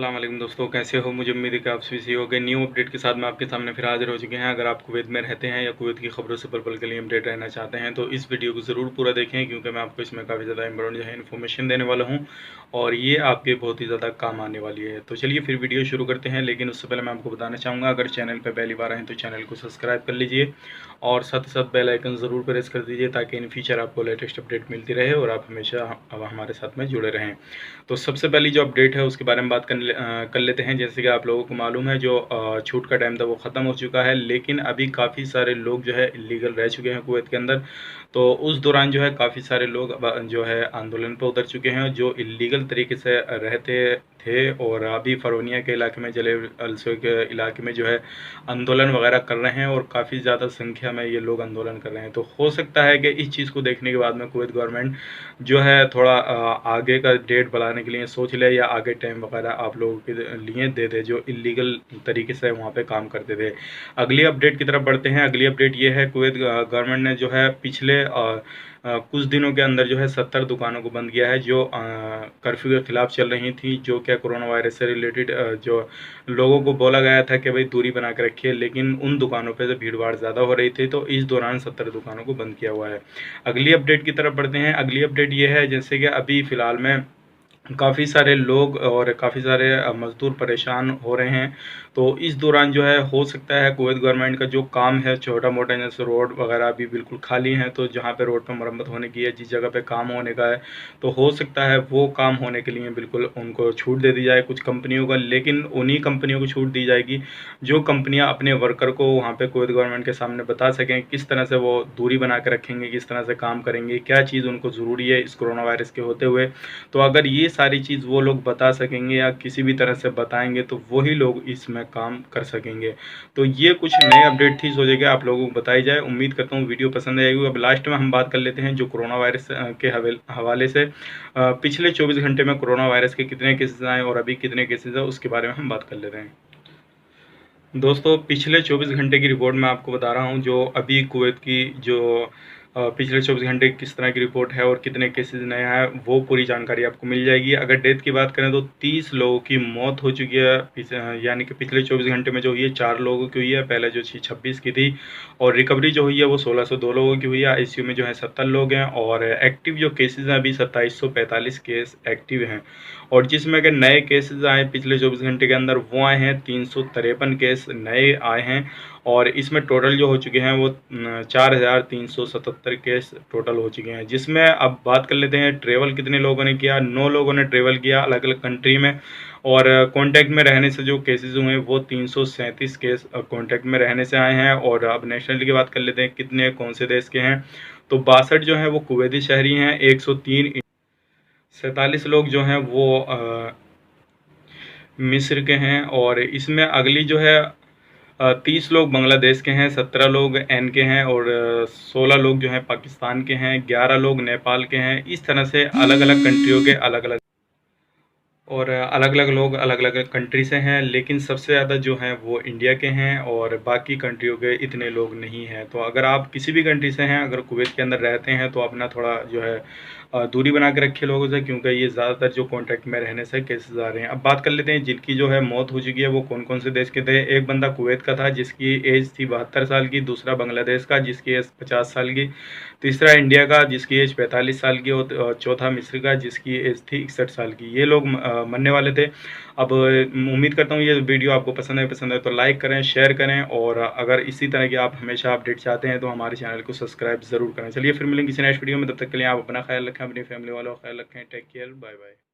अस्सलाम वालेकुम दोस्तों, कैसे हो? मुझे उम्मीद है कि आप सभी सही हो गए। न्यू अपडेट के साथ मैं आपके सामने फिर हाजिर हो चुके हैं। अगर आप कुवैत में रहते हैं या कुवैत की खबरों से पल पल के लिए अपडेट रहना चाहते हैं तो इस वीडियो को ज़रूर पूरा देखें, क्योंकि मैं आपको इसमें काफ़ी ज़्यादा इंपॉर्टेंट जो है इन्फॉर्मेशन देने वाला हूँ और ये आपके बहुत ही ज़्यादा काम आने वाली है। तो चलिए फिर वीडियो शुरू करते हैं, लेकिन उससे पहले मैं आपको बताना चाहूँगा, अगर चैनल पर पहली बार आएँ तो चैनल को सब्सक्राइब कर लीजिए और साथ ही साथ बेल आइकन ज़रूर प्रेस कर दीजिए, ताकि इन फ्यूचर आपको लेटेस्ट अपडेट मिलती रहे और आप हमेशा अब हमारे साथ में जुड़े रहें। तो सबसे पहली जो अपडेट है उसके बारे में बात कर लेते हैं। जैसे कि आप लोगों को मालूम है, जो छूट का टाइम था वो ख़त्म हो चुका है, लेकिन अभी काफ़ी सारे लोग जो है इलीगल रह चुके हैं कुवैत के अंदर। तो उस दौरान जो है काफ़ी सारे लोग अब जो है आंदोलन पर उतर चुके हैं, जो इलीगल तरीके से रहते थे और अभी फरोनिया के इलाके में, जले अलसो के इलाके में जो है आंदोलन वगैरह कर रहे हैं और काफ़ी ज़्यादा संख्या में ये लोग आंदोलन कर रहे हैं। तो हो सकता है कि इस चीज़ को देखने के बाद में कुवैत गवर्नमेंट जो है थोड़ा आगे का डेट बढ़ाने के लिए सोच ले, या आगे टाइम वगैरह आप लोगों के लिए दे दे जो इलीगल तरीके से वहाँ पे काम करते थे। अगली अपडेट की तरफ बढ़ते हैं। अगली अपडेट ये है, कुवैत गवर्नमेंट ने जो है पिछले कुछ दिनों के अंदर जो है 70 दुकानों को बंद किया है, जो कर्फ्यू के खिलाफ चल रही थी, जो क्या कोरोना वायरस से रिलेटेड जो लोगों को बोला गया था कि भाई दूरी बना के रखिए, लेकिन उन दुकानों पे से भीड़ भाड़ ज़्यादा हो रही थी, तो इस दौरान 70 दुकानों को बंद किया हुआ है। अगली अपडेट की तरफ बढ़ते हैं। अगली अपडेट ये है, जैसे कि अभी फ़िलहाल में काफ़ी सारे लोग और काफ़ी सारे मज़दूर परेशान हो रहे हैं। तो इस दौरान जो है हो सकता है कुवैत गवर्नमेंट का जो काम है छोटा मोटा, जैसे रोड वगैरह भी बिल्कुल खाली हैं, तो जहाँ पे रोड पर मरम्मत होने की है, जिस जगह पे काम होने का है, तो हो सकता है वो काम होने के लिए बिल्कुल उनको छूट दे दी जाए कुछ कंपनियों का। लेकिन उन्हीं कंपनियों को छूट दी जाएगी जो कंपनियाँ अपने वर्कर को वहाँ पर कुवैत गवर्नमेंट के सामने बता सकें किस तरह से वो दूरी बना के रखेंगे, किस तरह से काम करेंगे, क्या चीज़ उनको ज़रूरी है इस कोरोना वायरस के होते हुए। तो अगर ये सारी चीज़ वो लोग बता सकेंगे या किसी भी तरह से बताएंगे, तो वही लोग इसमें काम कर सकेंगे। तो ये कुछ नए अपडेट थी, सोचेगा आप लोगों को बताई जाए। उम्मीद करता हूँ वीडियो पसंद आएगी। अब लास्ट में हम बात कर लेते हैं जो कोरोना वायरस के हवाले से पिछले 24 घंटे में कोरोना वायरस के कितने केसेस आए और अभी कितने केसेस है, उसके बारे में हम बात कर लेते हैं। दोस्तों, पिछले 24 घंटे की रिपोर्ट मैं आपको बता रहा हूं, जो अभी कुवैत की जो पिछले 24 घंटे किस तरह की रिपोर्ट है और कितने केसेस नए हैं, वो पूरी जानकारी आपको मिल जाएगी। अगर डेथ की बात करें तो 30 लोगों की मौत हो चुकी है, यानी कि पिछले 24 घंटे में जो हुई है 4 लोगों की हुई है, पहले जो 26 की थी, और रिकवरी जो हुई है वो 1602 लोगों की हुई है। आईसीयू में जो है 70 लोग हैं और एक्टिव जो केसेज हैं अभी 2745 केस एक्टिव हैं। और जिसमें अगर नए केसेस आए पिछले 24 घंटे के अंदर, वो आए हैं 353 केस नए आए हैं, और इसमें टोटल जो हो चुके हैं वो 4377 केस टोटल हो चुके हैं। जिसमें अब बात कर लेते हैं ट्रेवल कितने लोगों ने किया। 9 लोगों ने ट्रेवल किया अलग अलग कंट्री में, और कांटेक्ट में रहने से जो केसेस हुए वो 337 केस कांटेक्ट में रहने से आए हैं। और अब नेशनलिटी की बात कर लेते हैं, कितने कौन से देश के हैं, तो 62 जो हैं वो कुवैती शहरी हैं, 103 47 लोग जो हैं वो मिस्र के हैं, और इसमें अगली जो है 30 लोग बांग्लादेश के हैं, 17 लोग एन के हैं, और 16 लोग जो हैं पाकिस्तान के हैं, 11 लोग नेपाल के हैं। इस तरह से अलग अलग कंट्रियों के अलग अलग लोग अलग अलग कंट्री से हैं, लेकिन सबसे ज़्यादा जो हैं वो इंडिया के हैं और बाकी कंट्रियों के इतने लोग नहीं हैं। तो अगर आप किसी भी कंट्री से हैं, अगर कुवैत के अंदर रहते हैं, तो अपना थोड़ा जो है दूरी बना के रखिए लोगों से, क्योंकि ये ज़्यादातर जो कॉन्टैक्ट में रहने से केसेस आ रहे हैं। अब बात कर लेते हैं जिनकी जो है मौत हो चुकी है वो कौन कौन से देश के थे। एक बंदा कुवैत का था जिसकी एज थी 72 साल की, दूसरा बांग्लादेश का जिसकी एज 50 साल की, तीसरा इंडिया का जिसकी एज 45 साल की, और चौथा मिस्र का जिसकी एज थी 61 साल की। ये लोग मरने वाले थे। अब उम्मीद करता हूँ ये वीडियो आपको पसंद है तो लाइक करें, शेयर करें, और अगर इसी तरह की आप हमेशा अपडेट चाहते हैं तो हमारे चैनल को सब्सक्राइब ज़रूर करें। चलिए फिर मिलेंगे किसी नेक्स्ट वीडियो में, तब तक के लिए आप अपना ख्याल रखें, अपनी फैमिली वालों का ख्याल रखें। Take care, bye bye.